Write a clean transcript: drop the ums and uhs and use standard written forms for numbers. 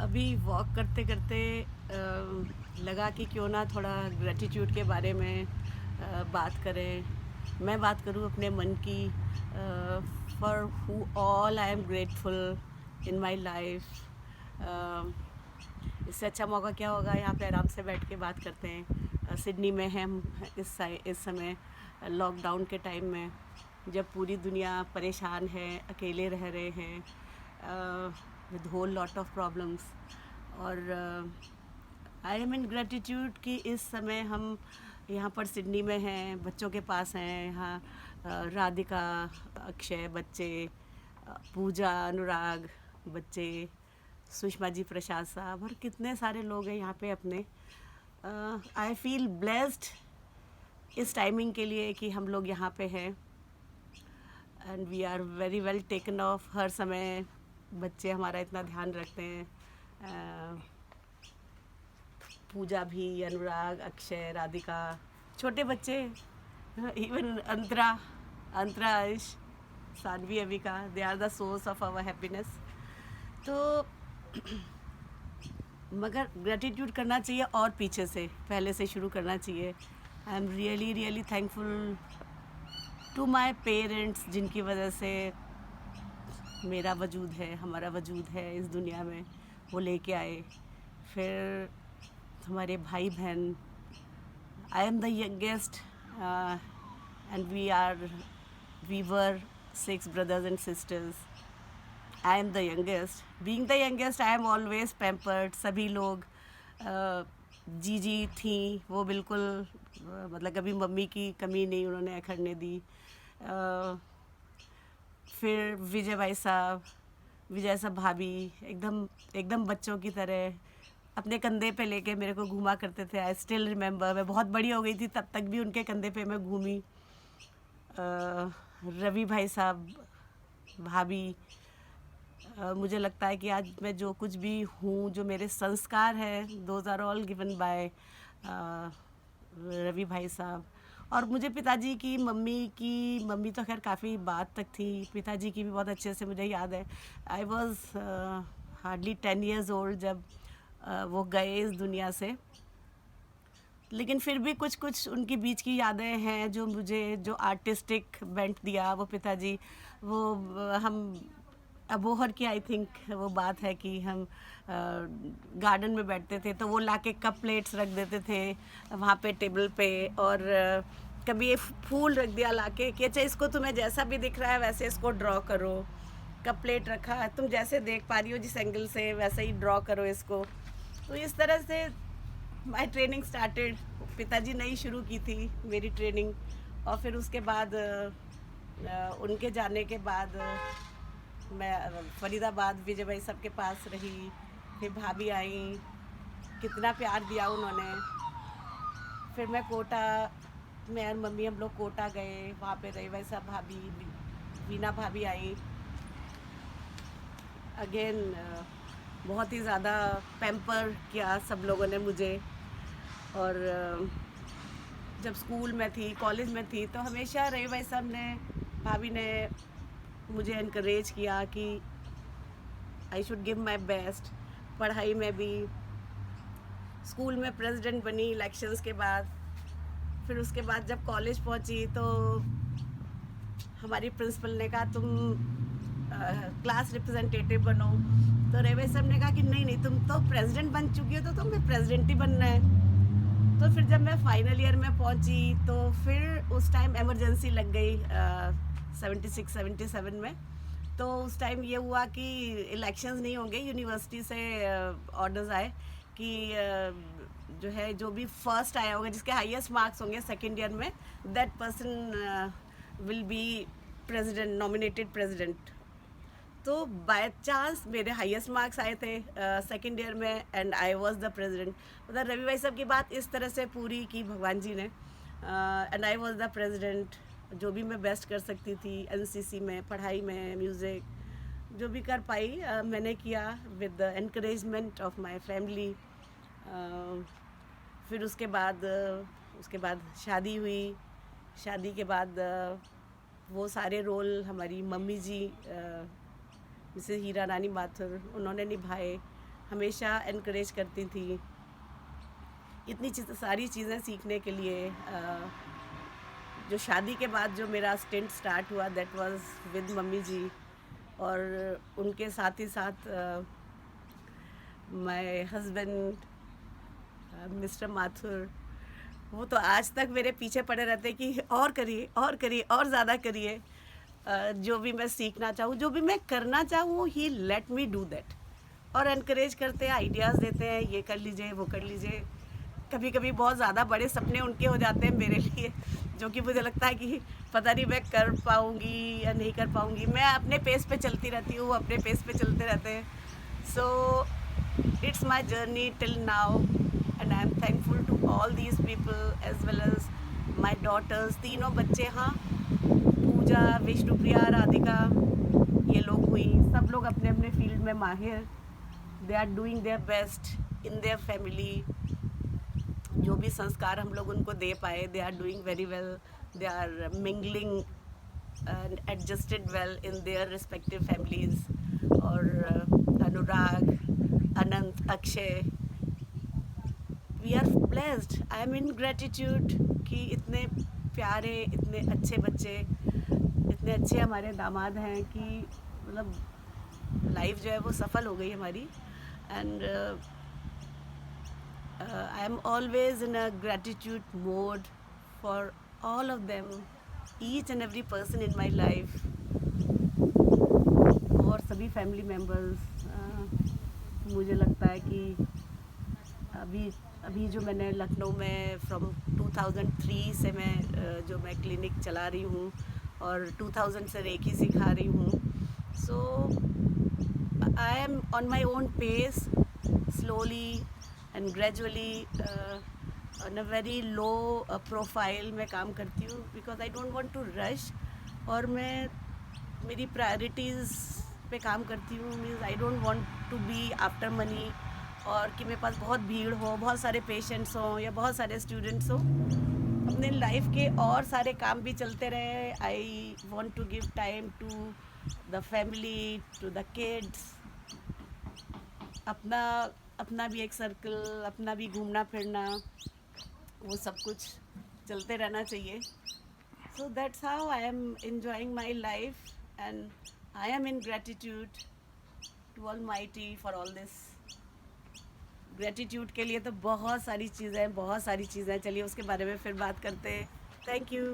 अभी वॉक करते करते लगा कि क्यों ना थोड़ा ग्रेटिट्यूड के बारे में बात करें। मैं बात करूं अपने मन की, for who all I am grateful in my life. इससे अच्छा मौका क्या होगा, यहाँ पे आराम से बैठ के बात करते हैं। सिडनी में हैं हम इस समय लॉकडाउन के टाइम में, जब पूरी दुनिया परेशान है, अकेले रह रहे हैं with whole lot of problems. और आई एम इन ग्रेटिट्यूड कि इस समय हम यहाँ पर सिडनी में हैं, बच्चों के पास हैं यहाँ। राधिका, अक्षय बच्चे, पूजा, अनुराग बच्चे, सुषमा जी, प्रसाद साहब, और कितने सारे लोग हैं यहाँ पे अपने। आई फील ब्लेस्ड इस टाइमिंग के लिए कि हम लोग यहाँ पे हैं, and we are very well taken off. हर समय बच्चे हमारा इतना ध्यान रखते हैं। पूजा भी, अनुराग, अक्षय, राधिका, छोटे बच्चे, even Antara Ayush, Saanvi, Avika, they are the source of our happiness. तो मगर ग्रेटिट्यूड करना चाहिए और पीछे से, पहले से शुरू करना चाहिए। I am really really thankful to my parents, जिनकी वजह से मेरा वजूद है, हमारा वजूद है इस दुनिया में, वो लेके आए। फिर हमारे भाई बहन, I am the youngest and we were 6 brothers and sisters. I am the youngest. Being the youngest I am always pampered. सभी लोग जीजी थी, वो बिल्कुल मतलब कभी मम्मी की कमी नहीं उन्होंने अखड़ने दी। फिर विजय साहब भाभी एकदम एकदम बच्चों की तरह अपने कंधे पे लेके मेरे को घुमा करते थे। आई स्टिल रिमेंबर, मैं बहुत बड़ी हो गई थी तब तक भी उनके कंधे पे मैं घूमी। रवि भाई साहब, भाभी, मुझे लगता है कि आज मैं जो कुछ भी हूँ, जो मेरे संस्कार हैं, those are all given by Ravi भाई साहब। और मुझे पिताजी की, मम्मी तो खैर काफ़ी बात तक थी, पिताजी की भी बहुत अच्छे से मुझे याद है। I was hardly 10 years old जब वो गए इस दुनिया से। लेकिन फिर भी कुछ कुछ उनकी बीच की यादें हैं जो मुझे, जो आर्टिस्टिक बेंट दिया वो पिताजी। वो हम अबोहर की आई थिंक वो बात है कि हम गार्डन में बैठते थे तो वो लाके कप प्लेट्स रख देते थे वहाँ पे टेबल पे, और कभी ये फूल रख दिया लाके कि अच्छा इसको तुम्हें जैसा भी दिख रहा है वैसे इसको ड्रॉ करो। कप प्लेट रखा है, तुम जैसे देख पा रही हो जिस एंगल से वैसे ही ड्रॉ करो इसको। तो इस तरह से माई ट्रेनिंग स्टार्टेड। पिताजी ने ही शुरू की थी मेरी ट्रेनिंग। और फिर उसके बाद उनके जाने के बाद मैं फरीदाबाद विजय भाई सबके पास रही। फिर भाभी आई, कितना प्यार दिया उन्होंने। फिर मैं कोटा, मैं और मम्मी हम लोग कोटा गए, वहाँ पे रही। भाई साहब, भाभी वीना भाभी आई अगेन। बहुत ही ज़्यादा पैम्पर किया सब लोगों ने मुझे। और जब स्कूल में थी, कॉलेज में थी, तो हमेशा रही भाई साहब ने, भाभी ने मुझे इनकरेज किया कि I should give my best. पढ़ाई में भी, स्कूल में प्रेसिडेंट बनी इलेक्शंस के बाद। फिर उसके बाद जब कॉलेज पहुंची तो हमारी प्रिंसिपल ने कहा तुम क्लास रिप्रेजेंटेटिव बनो। तो रेवे साहब ने कहा कि नहीं नहीं, तुम तो प्रेसिडेंट बन चुकी हो तो तुम्हें प्रेसिडेंट ही बनना है। तो फिर जब मैं फाइनल ईयर में पहुंची तो फिर उस टाइम इमरजेंसी लग गई 76-77 में। तो उस टाइम ये हुआ कि इलेक्शंस नहीं होंगे, यूनिवर्सिटी से ऑर्डर्स आए कि जो है, जो भी फर्स्ट आया होगा, जिसके हाईएस्ट मार्क्स होंगे सेकेंड ईयर में, that person will be president, nominated president. तो बाय चांस मेरे हाईएस्ट मार्क्स आए थे सेकेंड ईयर में, and I was the president. मतलब रवि भाई साहब की बात इस तरह से पूरी की भगवान जी ने, and I was the president. जो भी मैं बेस्ट कर सकती थी एनसीसी में, पढ़ाई में, म्यूज़िक, जो भी कर पाई मैंने किया with the encouragement of my family. फिर उसके बाद शादी हुई। शादी के बाद वो सारे रोल हमारी मम्मी जी, मिसेस हीरा रानी माथुर, उन्होंने निभाए। हमेशा एनकरेज करती थी इतनी सारी चीज़ें सीखने के लिए। जो शादी के बाद जो मेरा स्टिंट स्टार्ट हुआ दैट वाज विद मम्मी जी, और उनके साथ ही साथ माय हस्बैंड मिस्टर माथुर, वो तो आज तक मेरे पीछे पड़े रहते कि और करिए और करिए और ज़्यादा करिए। जो भी मैं सीखना चाहूँ, जो भी मैं करना चाहूँ, ही लेट मी डू दैट, और इनकरेज करते हैं, आइडियाज़ देते हैं, ये कर लीजिए वो कर लीजिए। कभी कभी बहुत ज़्यादा बड़े सपने उनके हो जाते हैं मेरे लिए, जो कि मुझे लगता है कि पता नहीं मैं कर पाऊँगी या नहीं कर पाऊँगी। मैं अपने पेस पे चलती रहती हूँ, अपने पेस पे चलते रहते हैं। So it's my journey till now, and I am thankful to all these people as well as my daughters. तीनों बच्चे, हाँ, पूजा, विष्णुप्रिया, राधिका, ये लोग हुई, सब लोग अपने अपने फील्ड में माहिर। They are doing their best in their family. जो भी संस्कार हम लोग उनको दे पाए, they are doing very well, they are mingling and adjusted well in their respective families. और Anurag, Anant, Akshay, we are blessed. I am in gratitude कि इतने प्यारे, इतने अच्छे बच्चे, इतने अच्छे हमारे दामाद हैं कि मतलब लाइफ जो है वो सफल हो गई हमारी। And I am always in a gratitude mode for all of them, each and every person in my life, और सभी फैमिली मेम्बर्स। मुझे लगता है कि अभी अभी जो मैंने लखनऊ में फ्रॉम 2003 से जो मैं क्लिनिक चला रही हूँ, और 2000 से रेकी सिखा रही हूँ। So I am on my own pace, slowly and gradually, on a very low profile में काम करती हूँ, because I don't want to rush. और मैं मेरी प्रायोरिटीज़ पे काम करती हूँ, means I don't want to be after money, और कि मेरे पास बहुत भीड़ हो, बहुत सारे पेशेंट्स हों या बहुत सारे स्टूडेंट्स हों। अपने लाइफ के और सारे काम भी चलते रहे। I want to give time to the family, to the kids, अपना अपना भी एक सर्कल, अपना भी घूमना फिरना, वो सब कुछ चलते रहना चाहिए। So that's how I am enjoying my life, and I am in gratitude to almighty for all this. Gratitude के लिए तो बहुत सारी चीज़ें हैं, बहुत सारी चीज़ें हैं। चलिए उसके बारे में फिर बात करते हैं। Thank you.